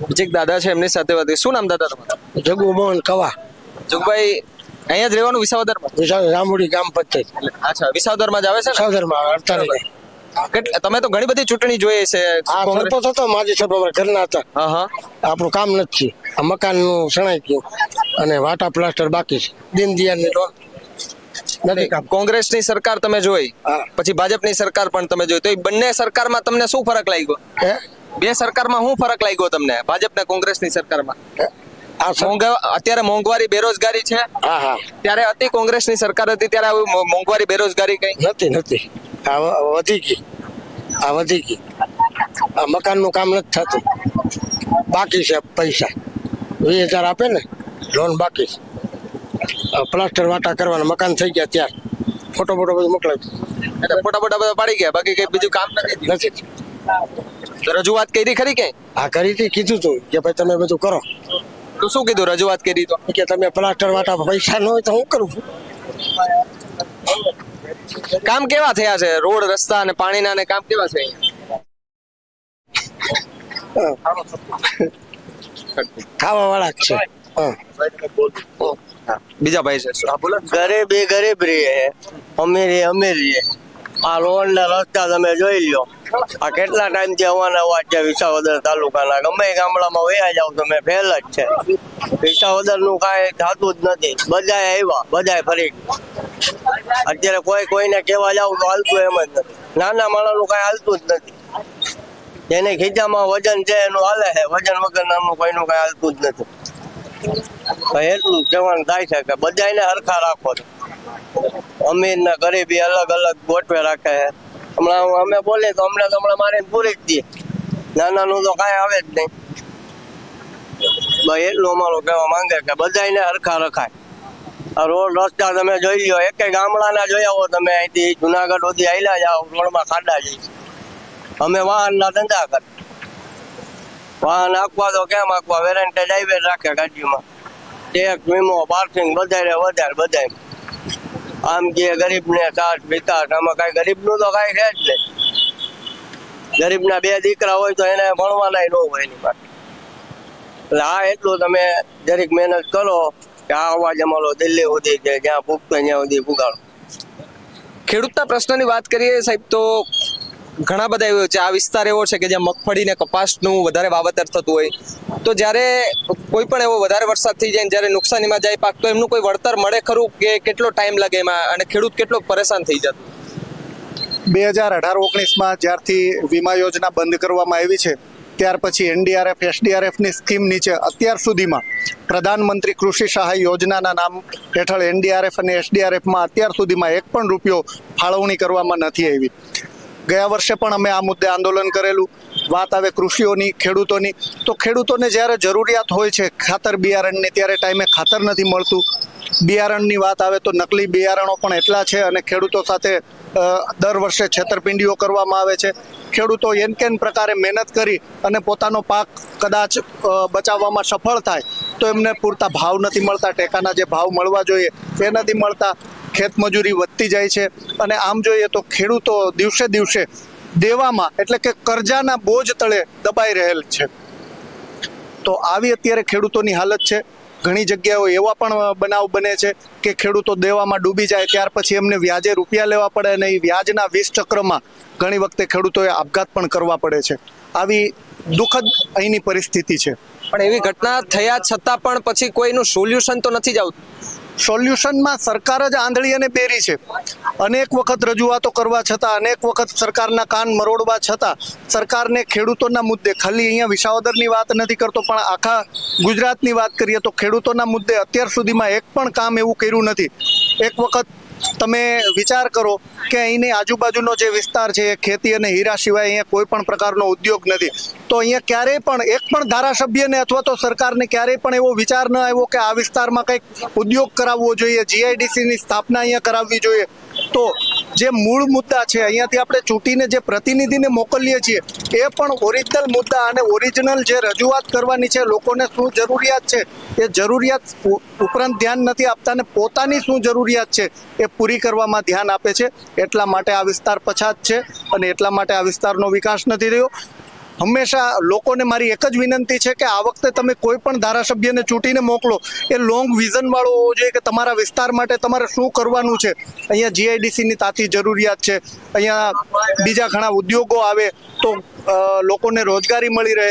બીજે એક દાદા છે, એમની સાથે વાત. શું નામ દાદા તમારું? જગુમોહન કવા. જગભાઈ, અહીંયા જ રહેવાનું વિસાવદરમાં? રામુડી ગામ પંચાયત. અચ્છા, વિસાવદરમાં જ આવે છે ને? સાવદરમાં 48. તમે તો ઘણી બધી ચૂંટણી જોઈએ છે. આ સરપંચ હતો, માજી સરપંચ ઘરના હતા. હા હા, આપણું કામ નથી. આ મકાનનું સણાઈ ગયું અને વાટા પ્લાસ્ટર બાકી છે. દીનદયાળની લોન નથી કામ. કોંગ્રેસની સરકાર તમે જોઈ, હા. પછી ભાજપની સરકાર પણ તમે જોઈ, તો એ બંને સરકારમાં તમને શું ફરક લાગ્યો? હે? બે સરકારમાં શું ફરક લાગ્યો તમને, ભાજપ ને કોંગ્રેસની સરકારમાં? આ અત્યારે મોંઘવારી બેરોજગારી છે, હા હા ત્યારે હતી કોંગ્રેસની સરકાર હતી ત્યારે આવી મોંઘવારી બેરોજગારી કઈ નથી. આ વધી ગઈ, આ વધી ગઈ. આ મકાનનું કામ નથી થતું, બાકી છે પૈસા. 20,000 આપે ને લોન બાકી છે. પ્લાસ્ટર વાટા કરવાના મકાન થઈ ગયા ત્યાર ફોટો બધું મોકલાવી. એટલે ફોટા બધા પાડી ગયા, બાકી કઈ બીજું કામ નથી. રજૂઆત કરી ખરી કે? આ કરી હતી, કીધું તું કે ભાઈ તમે બધું કરો. તો શું કીધું રજૂઆત કરી? તો કે તમે પ્લાસ્ટર વાટા પૈસા ન હોય તો હું કરું. કામ કેવા થયા છે? રોડ, રસ્તા અને પાણીના ને કામ કેવા છે? ખાવા વાળા જ છે. બીજા ભાઈ છે, બોલો. ગરીબ એ ગરીબ રહીએ, અમીર એ અમીર રહીએ. આ રોડ ના રસ્તા તમે જોઈ લ્યો. આ કેટલા ટાઈમ થી આવવાના અવાજ છે વિસાવદર તાલુકાના. ગમે ગામડામાં વયા જાવ તમે ફેલ જ છે. વિસાવદર નું કાંઈ થતું જ નથી. બધાય આવ્યા, બધાય ફરી. અત્યારે કોઈને કહેવા જાવ તો હાલતું એમ જ નથી. નાના માણસ નું કાંઈ હાલતું જ નથી. જેને ખીચામાં વજન છે એનું હાલે છે, વજન વગર નામનું કોઈનું કાંઈ હાલતું જ નથી. એટલું કહેવાનું થાય છે કે બધાને હરખા રાખો. અમીર ને ગરીબી અલગ અલગ ગોઠવે રાખે છે. હમણાં અમે બોલીએ તો હમણાં મારીને પૂરી જ દઈએ. નાનાનું તો કાંઈ આવે જ નહીં. ભાઈ એટલું અમારું કહેવા માંગે કે બધાને હરખા રખાય. આ રોડ રસ્તા તમે જોઈ લ્યો, એક ગામડાના જોઈ આવો તમે. અહીંથી જુનાગઢ સુધી આયલા જાઓ, રોડમાં ખાડા જઈ. અમે વાહનના ધંધા કર, વાહન આંકવા તો કેમ આંકવા, વેરેન્ટેજ હાઈવે રાખે ગાડીમાં. ટેક્સ, વીમો, પાર્કિંગ વધારે. આમ કે ગરીબને 60 વિકાસ, આમાં કાંઈ ગરીબનું તો કાંઈ છે જ નહીં. ગરીબના 2 દીકરા હોય તો એને ભણવાના ન હોય એની પાસે. એટલે આ એટલું તમે જરીક મહેનત કરો કે આ અવાજ અમારો દિલ્હી સુધી કે જ્યાં પૂગતો ત્યાં સુધી પુગાડો. ખેડૂતના પ્રશ્નની વાત કરીએ સાહેબ તો ઘણા બધા એવો છે, આ વિસ્તાર એવો છે કે જ્યાં મગફળી ને કપાસનું વધારે વાવેતર થતું હોય, તો જ્યારે કોઈ પણ એવો વધારે વરસાદ થઈ જાય, જ્યારે નુકસાનીમાં જાય પાક, તો એમનું કોઈ વળતર મળે ખરું કે કેટલો ટાઈમ લાગે એમાં, અને ખેડૂત કેટલો પરેશાન થઈ જતો? 2018-19માં જ્યારથી વીમા યોજના બંધ કરવામાં આવી છે ત્યાર પછી NDRF SDRFની સ્કીમ નીચે અત્યાર સુધીમાં પ્રધાનમંત્રી કૃષિ સહાય યોજનાના નામ હેઠળ NDRF અને SDRFમાં અત્યાર સુધીમાં 1 પણ રૂપિયો ફાળવણી કરવામાં નથી આવી. ગયા વર્ષે પણ અમે આ મુદ્દે આંદોલન કરેલું. વાત આવે કૃષિઓની, ખેડૂતોની, તો ખેડૂતોને જ્યારે જરૂરિયાત હોય છે ખાતર બિયારણની ત્યારે ટાઈમે ખાતર નથી મળતું. બિયારણની વાત આવે તો નકલી બિયારણો પણ એટલા છે અને ખેડૂતો સાથે દર વર્ષે છેતરપિંડીઓ કરવામાં આવે છે. ખેડૂતો એન કેન પ્રકારે મહેનત કરી અને પોતાનો પાક કદાચ બચાવવામાં સફળ થાય તો એમને પૂરતા ભાવ નથી મળતા, ટેકાના જે ભાવ મળવા જોઈએ તે નથી મળતા. ખેતમજૂરી વધતી જાય છે અને આમ જોઈએ તો ખેડૂતો દિવસે દિવસે દેવામાં એટલે કે કરજાના બોજ તળે દબાઈ રહેલ છે. તો આવી અત્યારે ખેડૂતોની હાલત છે. ઘણી જગ્યાઓ એવા પણ બનાવ બને છે કે ખેડૂતો દેવામાં ડૂબી જાય ત્યાર પછી એમને વ્યાજે રૂપિયા લેવા પડે અને એ વ્યાજના 20 ચક્રમાં ઘણી વખતે ખેડૂતોએ આપઘાત પણ કરવા પડે છે. આવી દુઃખદ અહીંની પરિસ્થિતિ છે. પણ એવી ઘટના થયા છતાં પણ પછી કોઈનું સોલ્યુશન તો નથી જ આવતું. સોલ્યુશનમાં સરકાર જ આંધળી અને બેરી છે. અનેક વખત રજૂઆતો કરવા છતાં, અનેક વખત સરકારના કાન મરોડવા છતાં સરકારને ખેડૂતોના મુદ્દે, ખાલી અહીંયા વિસાવદરની વાત નથી કરતો પણ આખા ગુજરાતની વાત કરીએ તો ખેડૂતોના મુદ્દે અત્યાર સુધીમાં 1 પણ કામ એવું કર્યું નથી. એક વખત તમે વિચાર કરો કે અહીંની આજુબાજુનો જે વિસ્તાર છે એ ખેતી અને હીરા સિવાય અહીંયા કોઈ પણ પ્રકારનો ઉદ્યોગ નથી. તો અહીંયા ક્યારેય પણ 1 પણ ધારાસભ્યને અથવા તો સરકારને ક્યારેય પણ એવો વિચાર ન આવ્યો કે આ વિસ્તારમાં કંઈક ઉદ્યોગ કરાવવો જોઈએ, GIDCની સ્થાપના અહીંયા કરાવવી જોઈએ. તો જે મૂળ મુદ્દા છે અહીંયાથી આપણે ચૂંટીને જે પ્રતિનિધિને મોકલીએ છીએ એ પણ ઓરિજિનલ મુદ્દા અને ઓરિજિનલ જે રજૂઆત કરવાની છે, લોકોને શું જરૂરિયાત છે એ જરૂરિયાત ઉપરાંત ધ્યાન નથી આપતા અને પોતાની શું જરૂરિયાત છે એ પૂરી કરવામાં ધ્યાન આપે છે. એટલા માટે આ વિસ્તાર પછાત છે અને એટલા માટે આ વિસ્તારનો વિકાસ નથી થયો. હંમેશા લોકોને મારી એક જ વિનંતી છે કે આ વખતે તમે કોઈ પણ ધારાસભ્યને ચૂંટીને મોકલો એ લોંગ વિઝન વાળો હોવો જોઈએ કે તમારા વિસ્તાર માટે તમારે શું કરવાનું છે. અહીંયા GIDCની તાતી જરૂરિયાત છે, અહીંયા બીજા ઘણા ઉદ્યોગો આવે તો લોકોને રોજગારી મળી રહે,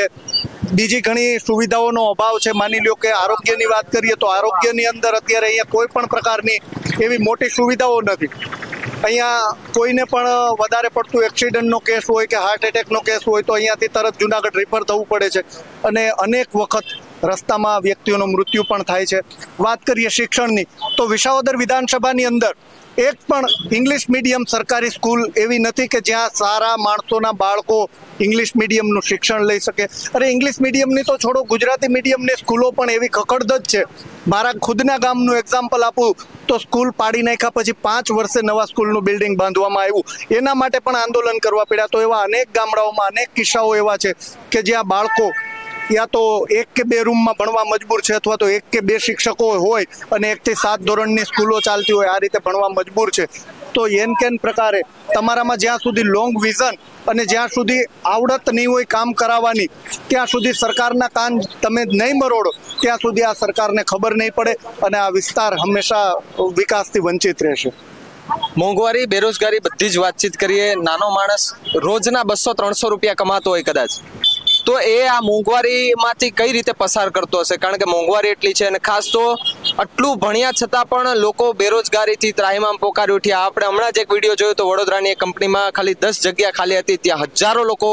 બીજી ઘણી સુવિધાઓનો અભાવ છે. માની લો કે આરોગ્યની વાત કરીએ તો આરોગ્યની અંદર અત્યારે અહીંયા કોઈ પણ પ્રકારની એવી મોટી સુવિધાઓ નથી. અહીંયા કોઈને પણ વધારે પડતું એક્સિડન્ટનો કેસ હોય કે હાર્ટ એટેકનો કેસ હોય તો અહીંયાથી તરત જુનાગઢ રિફર થવું પડે છે અને અનેક વખત રસ્તામાં વ્યક્તિઓનું મૃત્યુ પણ થાય છે. વાત કરીએ શિક્ષણની તો વિસાવદર વિધાનસભાની અંદર 1 પણ ઇંગ્લિશ મીડિયમ સરકારી સ્કૂલ એવી નથી કે જ્યાં સારા માણસોના બાળકો ઇંગ્લિશ મીડિયમનું શિક્ષણ લઈ શકે. અરે ઇંગ્લિશ મીડિયમની તો છોડો, ગુજરાતી મીડિયમની સ્કૂલો પણ એવી ખખડધજ છે. મારા ખુદના ગામનું એક્ઝામ્પલ આપું તો સ્કૂલ પાડી નાખ્યા પછી 5 વર્ષે નવા સ્કૂલનું બિલ્ડિંગ બાંધવામાં આવ્યું. એના માટે પણ આંદોલન કરવા પડ્યા. તો એવા અનેક ગામડાઓમાં અનેક કિસ્સાઓ એવા છે કે જ્યાં બાળકો યા તો 1 કે 2 રૂમમાં ભણવા મજબૂર છે અથવા તો 1 કે 2 શિક્ષકો હોય અને 1 થી 7 ધોરણની સ્કૂલો ચાલતી હોય, આ રીતે ભણવા મજબૂર છે. તો એન કેન પ્રકારે તમારામાં જ્યાં સુધી લોંગ વિઝન અને જ્યાં સુધી આવડત નહીં હોય કામ કરાવવાની, ત્યાં સુધી સરકારના કાન તમે નહીં મરોડો ત્યાં સુધી આ સરકારને ખબર નહીં પડે અને આ વિસ્તાર હંમેશા વિકાસથી વંચિત રહેશે. મોંઘવારી, બેરોજગારી બધી જ વાતચીત કરીએ. નાનો માણસ રોજના 200-300 રૂપિયા કમાતો હોય કદાચ, તો એ આ મોંઘવારીમાંથી કઈ રીતે પસાર કરતો હશે? કારણ કે મોંઘવારી એટલી છે અને ખાસ તો આટલું ભણ્યા છતાં પણ લોકો બેરોજગારીથી ત્રાહિમામ પોકારી ઉઠ્યા. આપણે હમણાં જ એક વિડીયો જોયો તો વડોદરાની એક કંપનીમાં ખાલી 10 જગ્યા ખાલી હતી, ત્યાં હજારો લોકો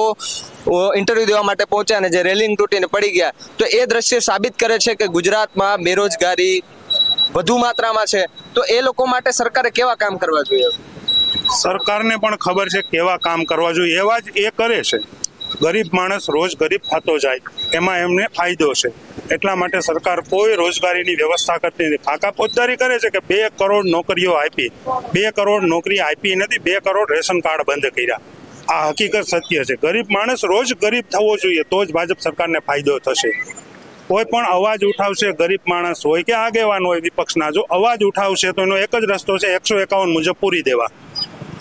ઇન્ટરવ્યુ દેવા માટે પહોંચ્યા અને જે રેલિંગ તૂટીને પડી ગયા. તો એ દ્રશ્ય સાબિત કરે છે કે ગુજરાતમાં બેરોજગારી વધુ માત્રામાં છે. તો એ લોકો માટે સરકારે કેવા કામ કરવા જોઈએ? સરકારને પણ ખબર છે કેવા કામ કરવા જોઈએ, એવા જ એ કરે છે. ગરીબ માણસ રોજ ગરીબ થતો જાય એમાં એમને ફાયદો છે. એટલા માટે સરકાર કોઈ રોજગારીની વ્યવસ્થા કરતી નથી. ફાકા પોતદારી કરે છે કે 2 કરોડ નોકરીઓ આપી. 2 કરોડ નોકરી આપી નથી, 2 કરોડ રેશન કાર્ડ બંધ કર્યા. આ હકીકત સત્ય છે. ગરીબ માણસ રોજ ગરીબ થવો જોઈએ તો જ ભાજપ સરકારને ફાયદો થશે. કોઈ પણ અવાજ ઉઠાવશે, ગરીબ માણસ હોય કે આગેવાન હોય વિપક્ષના, જો અવાજ ઉઠાવશે તો એનો એક જ રસ્તો છે 151 મુજબ પૂરી દેવા.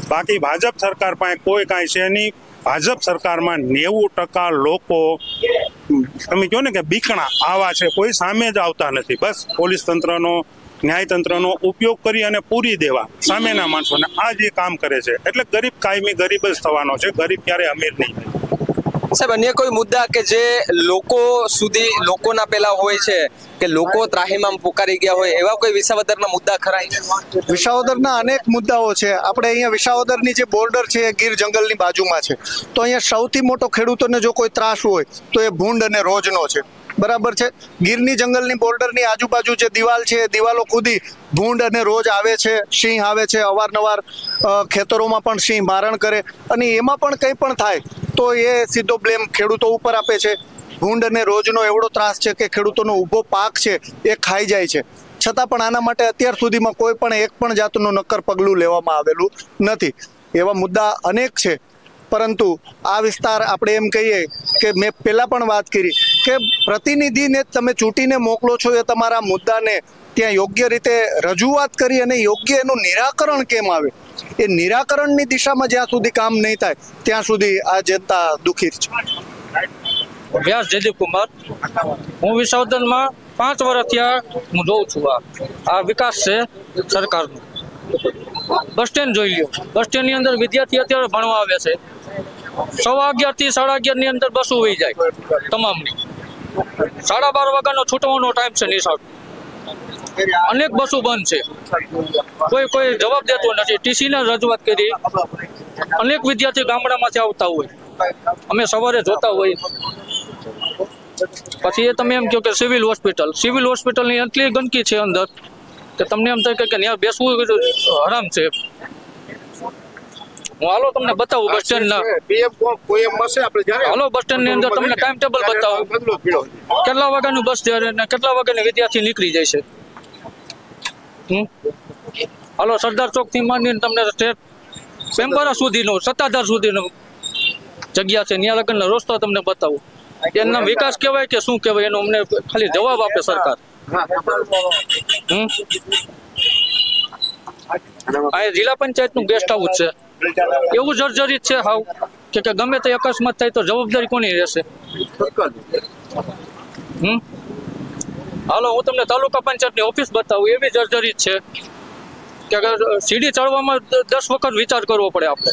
બાકી ભાજપ સરકાર પાસે કોઈ કાંઈ છે નહીં. ભાજપ સરકારમાં 90% લોકો તમે કહો ને કે બીકણા આવા છે, કોઈ સામે જ આવતા નથી. બસ પોલીસ તંત્રનો, ન્યાયતંત્રનો ઉપયોગ કરી અને પૂરી દેવા સામેના માણસોને. આ જે કામ કરે છે એટલે ગરીબ કાયમી ગરીબ જ થવાનો છે, ગરીબ ક્યારે અમીર નહીં થાય. સાહેબ, અન્ય કોઈ મુદ્દા કે જે લોકો સુધી, લોકોના પેલા હોય છે કે લોકો ત્રાહિમામ પુકારી ગયા હોય, એવા કોઈ વિસાવદરના મુદ્દા ખરા? વિસાવદરના અનેક મુદ્દાઓ છે. આપણે અહીંયા વિસાવદરની જે બોર્ડર છે એ ગીર જંગલની બાજુમાં છે. તો અહીંયા સૌથી મોટો ખેડૂતોને જો કોઈ ત્રાસ હોય તો એ ભૂંડ અને રોજનો છે. બરાબર છે. ગીરની જંગલની બોર્ડરની આજુબાજુ જે દિવાલ છે એ દિવાલો કૂદી ભૂંડ અને રોજ આવે છે, સિંહ આવે છે, અવારનવાર ખેતરોમાં પણ સિંહ મારણ કરે, અને એમાં પણ કંઈ પણ થાય તો એ સીધો બ્લેમ ખેડૂતો ઉપર આપે છે. ભૂંડ અને રોજનો એવડો ત્રાસ છે કે ખેડૂતોનો ઊભો પાક છે એ ખાઈ જાય છે. છતાં પણ આના માટે અત્યાર સુધીમાં કોઈ પણ એક પણ જાતનું નક્કર પગલું લેવામાં આવેલું નથી. એવા મુદ્દા અનેક છે, પરંતુ આ વિસ્તાર આપણે એમ કહીએ કે મેં પહેલાં પણ વાત કરી કે પ્રતિનિધિને તમે ચૂંટીને મોકલો છો એ તમારા મુદ્દાને ત્યાં યોગ્ય રીતે રજૂઆત કરી અને યોગ્ય એનું નિરાકરણ કેમ આવે, એ નિરાકરણની દિશામાં જ્યાં સુધી કામ નહીં થાય ત્યાં સુધી આ જનતા દુઃખી છે. વ્યાસ જયદીપ કુમાર, હું વિસાવદરમાં 5 વર્ષથી હું જોઉં છું. આ વિકાસ છે સરકારનો. બસ સ્ટેન્ડ જોઈ લ્યો, બસ સ્ટેન્ડની અંદર વિદ્યાર્થી અત્યારે ભણવા આવે છે. 11:15 થી 11:30 ની અંદર બસો વહી જાય તમામની. 12:30 વાગ્યાનો છૂટવાનો ટાઈમ છે નિશાળ. અનેક બસો બંધ છે, કોઈ જવાબ દેતો નથી. ટીસીને રજૂઆત કરી, અનેક વિદ્યાર્થી ગામડામાંથી આવતા હોય, અમે સવારે જોતા હોય. પછી એ તમે એમ કહો કે સિવિલ હોસ્પિટલની એટલી ગંદકી છે અંદર કે તમને એમ થાય કે ત્યાં બેસવું હરામ છે. હું હાલો તમને બતાવું બસ સ્ટેન્ડ ના, હાલો બસ સ્ટેન્ડ ની અંદર તમને ટાઈમ ટેબલ બતાવું, કેટલા વાગ્યાનું બસ છે અને કેટલા વાગ્યાની વિદ્યાર્થી નીકળી જાય છે. હાલો સરદાર ચોક થી માંડીને તમને સ્ટેટ પેમ્પરા સુધીનો, સત્તાધાર સુધીનો જગ્યા છે, ત્યાં લગનનો રસ્તો તમને બતાવું. એના વિકાસ કહેવાય કે શું કહેવાય એનો અમને ખાલી જવાબ આપે સરકાર. આ જિલ્લા પંચાયતનું ગેસ્ટ હાઉસ છે, એવું જર્જરિત છે હાવ કે ગમે તે અકસ્માત થાય તો જવાબદારી કોની રહેશે? હાલો હું તમને તાલુકા પંચાયતની ઓફિસ બતાવું, એવી જર્જરિત છે કે સીડી ચડવામાં 10 વખત વિચાર કરવો પડે આપણે.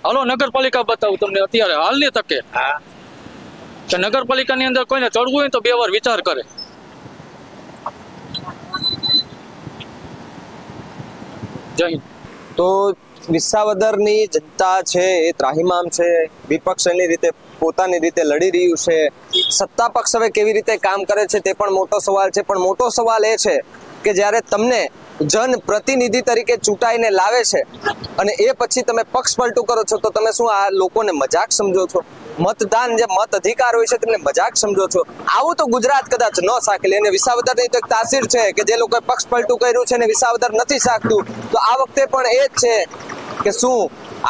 હાલો નગરપાલિકા બતાવું તમને અત્યારે હાલની તકે કે નગરપાલિકાની અંદર કોઈને ચડવું હોય તો 2 વાર વિચાર કરે. જય હિન્દ. તો વિસાવદરની જનતા છે એ ત્રાહિમામ છે, વિપક્ષ એની રીતે પોતાની રીતે લડી રહ્યું છે. સત્તા પક્ષ હવે કેવી રીતે કામ કરે છે તે પણ મોટો સવાલ છે. પણ મોટો સવાલ એ છે કે જ્યારે તમને જન પ્રતિનિધિ તરીકે ચૂંટાઈને લાવે છે અને એ પછી તમે પક્ષ પલટું કરો છો, તો તમે શું આ લોકોને મજાક સમજો છો? મતદાન જે મત અધિકાર હોય છે તેમને મજાક સમજો છો? આવું તો ગુજરાત કદાચ ન સાંકલે. અને વિસાવદરની તો એક તાસીર છે કે જે લોકોએ પક્ષ પલટું કર્યું છે ને વિસાવદર નથી સાંકતું, તો આ વખતે પણ એ જ છે કે શું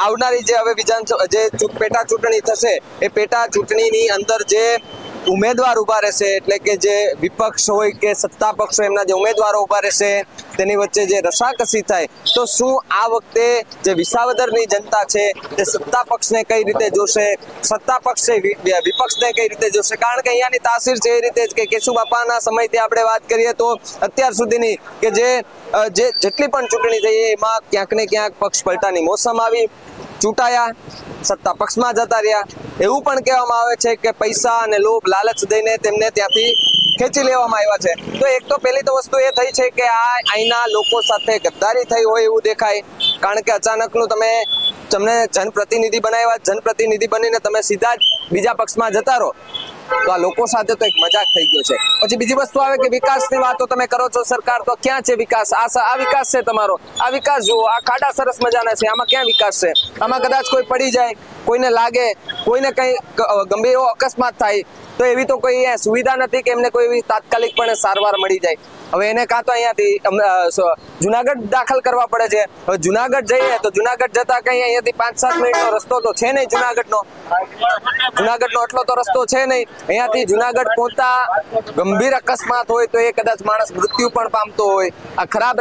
આવનારી જે હવે વિધાનસભા જે પેટા ચૂંટણી થશે એ પેટા ચૂંટણીની અંદર જે ઉમેદવાર ઉભા રહેશે, એટલે કે જે વિપક્ષ હોય કે સત્તા પક્ષ હોય, એમના જે ઉમેદવારો ઉભા રહેશે તેની વચ્ચે જે રસાકસી થાય, તો શું આ વખતે જે વિસાવદરની જનતા છે તે સત્તા પક્ષને કઈ રીતે જોશે, સત્તા પક્ષ છે વિપક્ષને કઈ રીતે જોશે? કારણ કે અહીંયાની તાસીર છે એ રીતે જ કે કેશુબાપાના સમયથી આપણે વાત કરીએ તો અત્યાર સુધીની કે જેટલી પણ ચૂંટણી થઈ એમાં ક્યાંક ને ક્યાંક પક્ષ પલટાની મોસમ આવી, ચૂંટાયા, સત્તા પક્ષમાં જતા રહ્યા. એવું પણ કહેવામાં આવે છે કે પૈસા અને લોભ લાલચ દઈને તેમને ત્યાંથી ખેંચી લેવામાં આવ્યા છે. તો એક તો પહેલી તો વસ્તુ એ થઈ છે કે આ અહીંના લોકો સાથે ગદ્દારી થઈ હોય એવું દેખાય. કારણ કે અચાનકનું તમને જનપ્રતિનિધિ બનાવ્યા, જનપ્રતિનિધિ બનીને તમે સીધા જ બીજા પક્ષમાં જતા રહો, તો આ લોકો સાથે તો એક મજાક થઈ ગયો છે. પછી બીજી વસ્તુ આવે કે વિકાસની વાતો તમે કરો છો, સરકાર તો ક્યાં છે વિકાસ? આ વિકાસ છે તમારો, આ વિકાસ જુઓ, આ ખાડા સરસ મજાના છે, આમાં ક્યાં વિકાસ છે? આમાં કદાચ કોઈ પડી જાય, કોઈને લાગે, કોઈને કઈ ગંભીર અકસ્માત થાય તો એવી તો કોઈ સુવિધા નથી કે એમને કોઈ એવી તાત્કાલિકપણે સારવાર મળી જાય. હવે એને કાં તો અહીંયાથી જુનાગઢ દાખલ કરવા પડે છે. હવે જુનાગઢ જઈએ તો જુનાગઢ જતા કઈ અહીંયાથી 5-7 મિનિટનો રસ્તો તો છે નહીં જુનાગઢનો એટલો તો રસ્તો છે નહીં. અહીંયાથી જુનાગઢ પહોંચતા ગંભીર અકસ્માત હોય તો એ કદાચ માણસ મૃત્યુ પણ પામતો હોય. આ ખરાબ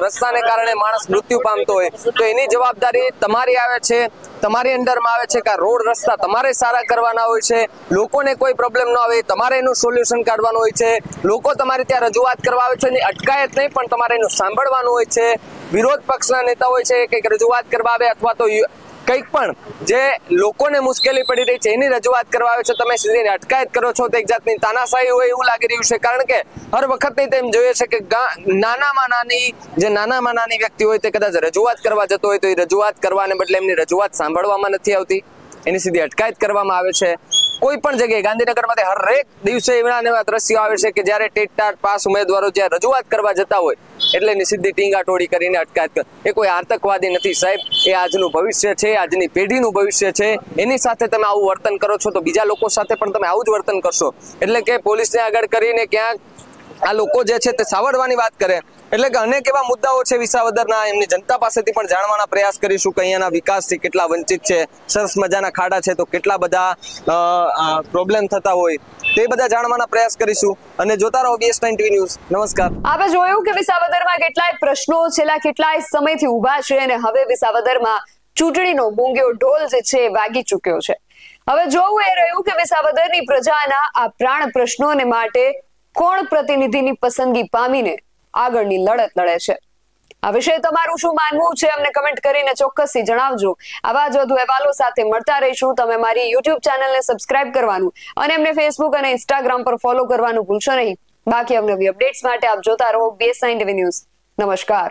રસ્તાને કારણે માણસ મૃત્યુ પામતો હોય તો એની જવાબદારી તમારી આવે છે, તમારી અંડરમાં આવે છે કે આ રોડ રસ્તા તમારે સારા કરવાના હોય છે. લોકોને કોઈ પ્રોબ્લેમ ન આવે તમારે એનું સોલ્યુશન કાઢવાનું હોય છે. લોકો તમારે ત્યાં રજૂઆત કરવા આવે છે એની અટકાયત નહીં પણ તમારે એનું સાંભળવાનું હોય છે. વિરોધ પક્ષના નેતા હોય છે કંઈક રજૂઆત કરવા આવે અથવા તો કંઈક પણ જે લોકોને મુશ્કેલી પડી રહી છે એની રજૂઆત કરવા આવે છે, તમે સીધી અટકાયત કરો છો તો એક જાતની તાનાશાહી હોય એવું લાગી રહ્યું છે. કારણ કે હર વખતની તેમ જોઈએ છે કે નાનામાં નાની વ્યક્તિ હોય તે કદાચ રજૂઆત કરવા જતો હોય તો એ રજૂઆત કરવાને બદલે એમની રજૂઆત સાંભળવામાં નથી આવતી, એની સીધી અટકાયત કરવામાં આવે છે. કોઈ પણ જગ્યાએ ગાંધીનગરમાંથી હરેક દિવસે એવા દ્રશ્યો આવે છે કે જ્યારે ટેટ પાસ ઉમેદવારો જ્યાં રજૂઆત કરવા જતા હોય એટલે એની સીધી ટીંગાટોળી કરીને અટકાયત કરે. એ કોઈ આતંકવાદી નથી સાહેબ, એ આજનું ભવિષ્ય છે, આજની પેઢીનું ભવિષ્ય છે. એની સાથે તમે આવું વર્તન કરો છો તો બીજા લોકો સાથે પણ તમે આવું જ વર્તન કરશો. એટલે કે પોલીસને આગળ કરીને ક્યાંક આ લોકો જે છે તે સાવરવાની વાત કરે. એટલે કે અનેક એવા મુદ્દાઓ છે વિસાવદરના, એમની જનતા પાસેથી પણ જાણવાના પ્રયાસ કરીશું કે અહીંયાના વિકાસથી કેટલા વંચિત છે, સરસ મજાના ખાડા છે તો કેટલા બધા પ્રોબ્લેમ થતા હોય તે બધા જાણવાના પ્રયાસ કરીશું. અને જોતા રહો BS9 TV ન્યૂઝ. નમસ્કાર. આપણે જોયું કે વિસાવદરમાં કેટલાય પ્રશ્નો છેલ્લા કેટલાય સમયથી ઊભા છે અને હવે વિસાવદરમાં ચૂંટણીનો મૂંગિયો ઢોલ જે છે વાગી ચૂક્યો છે. હવે જોવું એ રહ્યું કે વિસાવદરની પ્રજાના આ પ્રાણ પ્રશ્નોને માટે કોણ પ્રતિનિધિની પસંદગી પામીને આગળની લડત લડે છે. આ વિશે તમારું શું માનવું છે અમને કમેન્ટ કરીને ચોક્કસથી જણાવજો. આવા જ વધુ અહેવાલો સાથે મળતા રહીશું. તમે મારી YouTube ચેનલને સબસ્ક્રાઇબ કરવાનું અને એમને Facebook અને Instagram પર ફોલો કરવાનું ભૂલશો નહીં. બાકી અવનવી અપડેટ્સ માટે આપ જોતા રહો BS9 TV ન્યૂઝ. નમસ્કાર.